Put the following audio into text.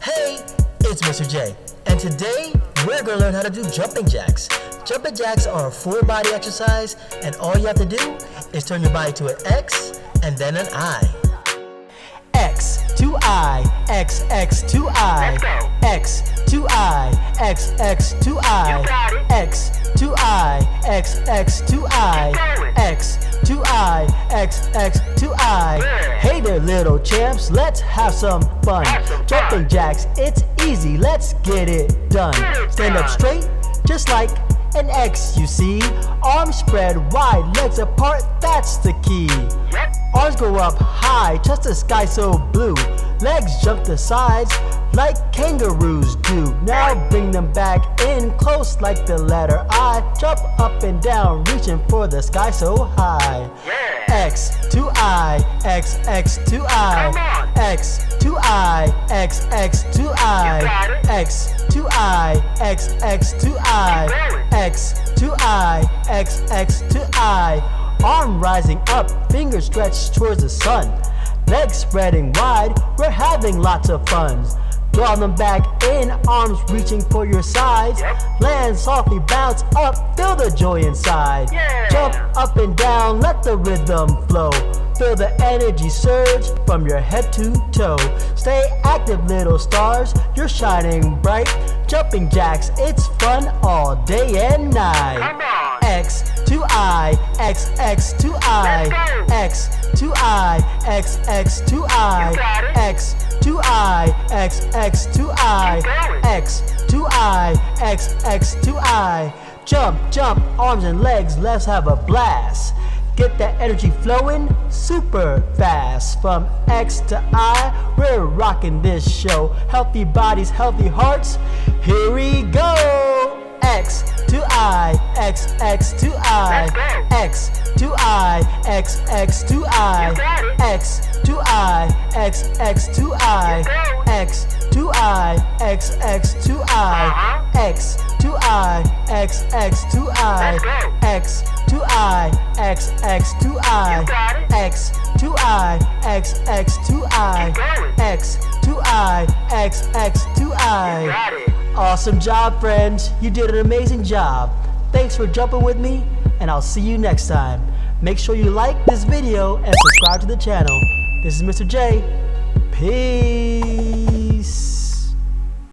Hey, it's Mr. J, and today we're going to learn how to do jumping jacks. Jumping jacks are a full body exercise, and all you have to do is turn your body to an X and then an I. X to I, X, X to I, X to I, X, X to I, X to I, X, X to I, X to I, X, X to I. Hey there little champs, let's have some fun. Jumping jacks, it's easy, let's get it done. Stand up straight, just like an X, you see. Arms spread wide, legs apart, that's the key. Arms go up high, touch the sky so blue. Legs jump to sides like kangaroos do. Now bring them back in close like the letter I. Jump up and down, reaching for the sky so high. X to I, X, X to I, X to I, X, X to I, X to I, X, X to I, X to I, X, X to I. Arm rising up, fingers stretched towards the sun. Legs spreading wide, we're having lots of fun. Draw them back in, arms reaching for your sides. Land softly, bounce up, feel the joy inside. Jump up and down, let the rhythm flow. Feel the energy surge from your head to toe. Stay active little stars, you're shining bright. Jumping jacks, it's fun all day and night. X to I, X, X to I, X to I, X, X to I, X to I, X, X to I, X to I, X, X to I. Jump, jump, arms and legs, let's have a blast. Get that energy flowing super fast. From X to I, we're rocking this show. Healthy bodies, healthy hearts, here we go. X to I, X, X to I, X to I, X, X to I, X to I, X, X to I, X to I, X, X to I, X to I, X, X to I, X to I, X, X to I, X to I, X, X to I, X to I, X, X to I. Awesome job, friends. You did an amazing job. Thanks for jumping with me, and I'll see you next time. Make sure you like this video and subscribe to the channel. This is Mr. J. Peace.